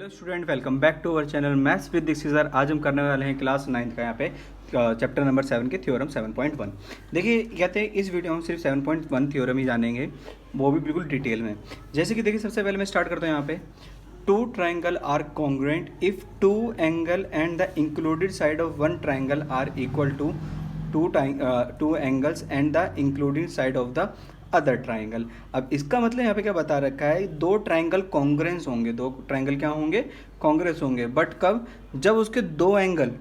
Hello student, welcome back to our channel maths with this sir. आज हम करने वाले हैं क्लास 9th का यहाँ पे चैप्टर नंबर 7 के थ्योरम 7.1। देखिए कहते हैं इस वीडियो में सिर्फ 7.1 थ्योरम ही जानेंगे, वो भी बिल्कुल डिटेल में। जैसे कि देखिए सबसे पहले मैं स्टार्ट करता हूँ यहाँ पे, two triangle are congruent if two angle and the included side of one triangle are equal to two angles and the including side of the other triangle. अब इसका मतलब यहाँ पे क्या बता रखा है, दो ट्राइंगल कॉन्ग्रेंस होंगे, दो ट्राइंगल क्या होंगे, कॉन्ग्रेंस होंगे। बट कब? जब उसके दो एंगल,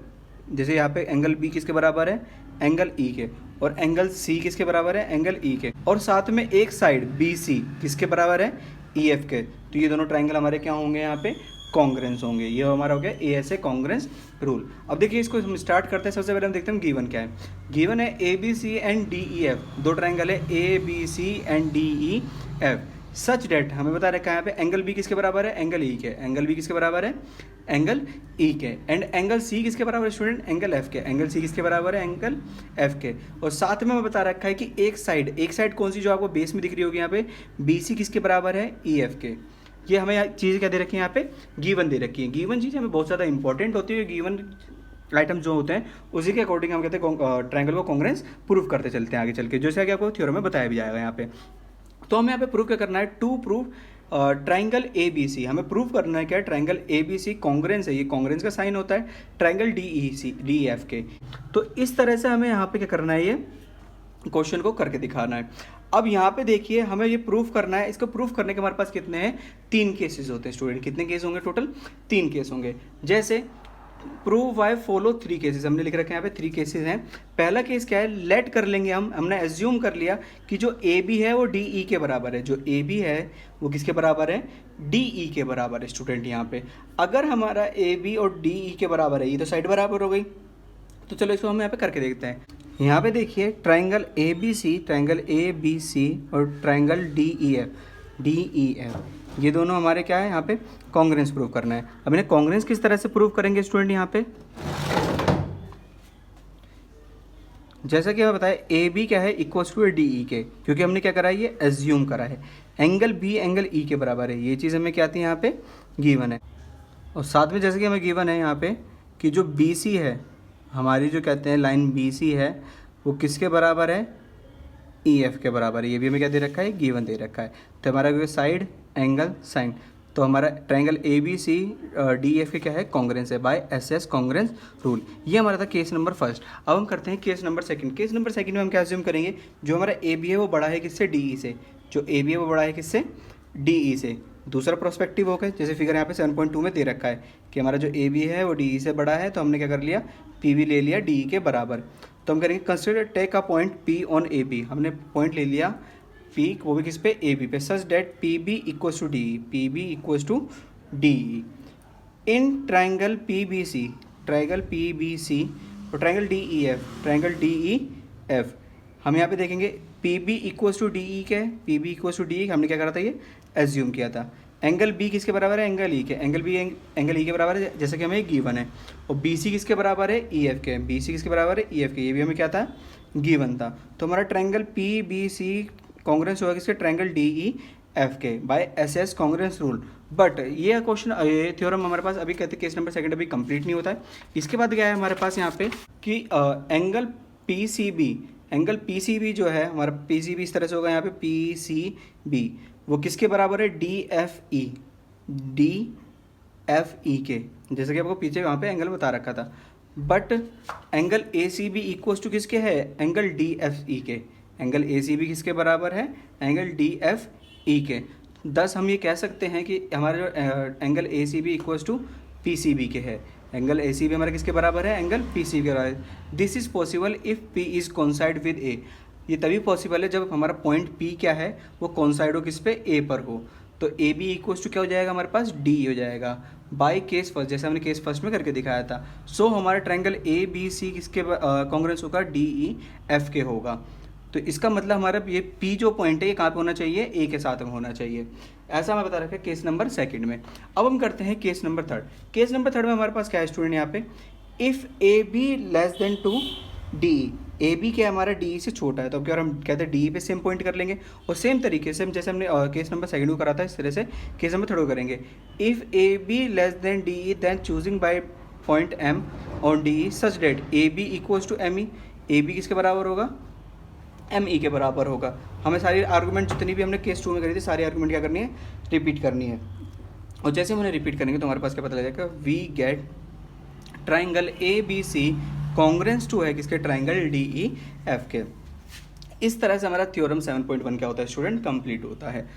जैसे यहाँ पे एंगल बी किसके बराबर है, एंगल ई के, और एंगल सी किसके बराबर है, एंगल ई के, और साथ में एक साइड बी सी किसके बराबर है, ई एफ के। तो ये दोनों ट्राइंगल हमारे क्या होंगे, यहाँ पे कॉन्ग्रेंस होंगे। ये हमारा हो गया A S A congruence rule. अब देखिए इसको हम स्टार्ट करते हैं। सबसे पहले हम देखते हैं गिवन क्या है। गिवन है A B C and D E F, दो ट्राइंगल है A B C and D E F. Such that हमें बता रखा है यहाँ पे एंगल बी किसके बराबर है, एंगल ई के, एंगल बी किसके बराबर है, एंगल ई के, एंड एंगल सी किसके बराबर है स्टूडेंट, एंगल एफ के, एंगल सी किसके बराबर है, एंगल एफ के। और साथ में हमें बता रखा है कि एक साइड कौन सी जो आपको बेस में दिख रही होगी यहाँ पे, बी सी किसके बराबर है, ई एफ के। ये हमें चीज़ें क्या दे रखी है, यहाँ पे गिवन दे रखी है। गिवन चीज़ हमें बहुत ज़्यादा इंपॉर्टेंट होती है। गिवन आइटम जो होते हैं उसी के अकॉर्डिंग हम कहते हैं ट्राइंगल को कॉन्ग्रेंस प्रूव करते चलते हैं आगे चल के, जैसे कि आपको थ्योरम में बताया भी जाएगा यहाँ पे। तो हमें यहाँ पे प्रूव क्या करना है, to prove triangle A B C. हमें प्रूव करना है क्या, triangle A B C congruence है, ये कॉन्ग्रेंस का साइन होता है triangle D E C D F के। तो इस तरह से हमें यहाँ पे क्या करना है, ये क्वेश्चन को करके दिखाना है। अब यहाँ पे देखिए हमें ये प्रूफ करना है। इसको प्रूफ करने के हमारे पास कितने हैं, 3 केसेस होते हैं स्टूडेंट। कितने केस होंगे टोटल, 3 केस होंगे। जैसे प्रूव वाई फॉलो 3 केसेस हमने लिख रखे हैं यहाँ पे, 3 केसेस हैं। पहला केस क्या है, लेट कर लेंगे हमने एज्यूम कर लिया कि जो ए बी है वो डी ई के बराबर है। जो ए बी है वो किसके बराबर है, डी ई के बराबर है स्टूडेंट। यहाँ पे अगर हमारा ए बी और डी ई के बराबर है, ये तो साइड बराबर हो गई। तो चलो इसको हम यहाँ पे करके देखते हैं। यहाँ पे देखिए ट्राइंगल ए बी सी और ट्राइंगल डी ई एफ, ये दोनों हमारे क्या है, यहाँ पे कॉन्ग्रेंस प्रूव करना है। अब इन्हें कॉन्ग्रेंस किस तरह से प्रूव करेंगे स्टूडेंट, यहाँ पे जैसा कि मैं बताया ए बी क्या है, इक्वल टू डी ई के, क्योंकि हमने क्या करा है, ये एज्यूम करा है। एंगल बी एंगल ई के बराबर है, ये चीज़ हमें क्या आती है, यहाँ पे गिवन है। और साथ में जैसे कि हमें गिवन है यहाँ पे कि जो बी सी है हमारी, जो कहते हैं लाइन बी सी है, वो किसके बराबर है, ई एफ के बराबर है। ये भी हमें क्या दे रखा है, गिवन दे रखा है। तो हमारा साइड एंगल साइन, तो हमारा triangle A B C D F के क्या है, कॉन्ग्रेंस है by S S congruence rule. ये हमारा था केस नंबर फर्स्ट। अब हम करते हैं case number second. Case number second में हम क्या अज्यूम करेंगे, जो हमारा ए बी है वो बड़ा है किससे, डी ई से। जो ए बी है वो बड़ा है किससे, डी ई से। दूसरा प्रोस्पेक्टिव हो गया, जैसे फिगर यहाँ पे 7.2 में दे रखा है कि हमारा जो ए बी है वो डी ई से बड़ा है, तो हमने क्या कर लिया, पी वी ले लिया डी ई के बराबर। तो हम करेंगे consider take a point P on A B. हमने पॉइंट ले लिया पी, वो भी किस पे, ए बी पे, such that P B equals to D E, P B equals to D E. In triangle P B C और triangle D E F, हम यहाँ पे देखेंगे P B equals to D E के, P B equals to D E हमने क्या करा था, ये एज्यूम किया था। एंगल बी किसके बराबर है, एंगल ई के, एंगल बी एंगल ई के बराबर है, जैसे कि हमें गिवन है। और बी सी किसके बराबर है, ई एफ के, बी सी किसके बराबर है, ई एफ के, ये भी हमें क्या था, गिवन था। तो हमारा triangle P B C congruence होगा किसके, ट्राइंगल डी ई एफ के by S S congruence rule. But ये क्वेश्चन, ये थ्योरम हमारे पास अभी कहते हैं केस नंबर सेकंड अभी कंप्लीट नहीं होता है। इसके बाद क्या है हमारे पास यहाँ पे कि एंगल पी सी बी जो है हमारा, पी सी बी इस तरह से होगा यहाँ पे, पी सी बी वो किसके बराबर है, डी एफ ई के, जैसे कि आपको पीछे वहाँ पे एंगल बता रखा था। But angle A C B equals to किसके है, एंगल डी एफ ई के, एंगल ए सी बी किसके बराबर है, एंगल डी एफ ई के। दस हम ये कह सकते हैं कि हमारा जो angle A C B equals to P C B के है। एंगल ए सी बी हमारा किसके बराबर है, एंगल पी सी बी के बराबर है। This is possible if P is coincide with A. ये तभी पॉसिबल है जब हमारा पॉइंट पी क्या है, वो कोइंसाइड हो किस पे, ए पर हो। तो ए बी इक्वल्स टू क्या हो जाएगा हमारे पास, डी हो जाएगा बाय केस फर्स्ट, जैसे हमने केस फर्स्ट में करके दिखाया था। सो हमारा ट्राइंगल ए बी सी किसके कॉन्ग्रेंस होगा, डी ई एफ के होगा। तो इसका मतलब हमारा ये पी जो पॉइंट है ये कहाँ पे होना चाहिए, ए के साथ में होना चाहिए। ऐसा हमें बता रखा है केस नंबर सेकंड में। अब हम करते हैं case number third. Case number third में हमारे पास क्या है स्टूडेंट, यहाँ पे if A B less than to D, A B क्या है हमारा डी ई से छोटा है, तो अब क्या हम कहते हैं डी ई पे सेम पॉइंट कर लेंगे। और सेम तरीके से हम जैसे हमने केस नंबर सेकंड को करा था, इस तरह से केस नंबर थर्ड को करेंगे। If A B less than D E then choosing by point M on D E such that A B equals to M E. A B किसके बराबर होगा, एम ई के बराबर होगा। हमें सारी आर्गूमेंट जितनी भी हमने केस 2 में करी थी सारी आर्गूमेंट क्या करनी है, रिपीट करनी है। और जैसे हम उन्हें रिपीट करेंगे तो हमारे पास क्या पता लग जाएगा, we get triangle A B C congruence to है किसके, ट्राइंगल डी ई एफ के। इस तरह से हमारा थ्योरम 7.1 क्या होता है स्टूडेंट, कंप्लीट होता है।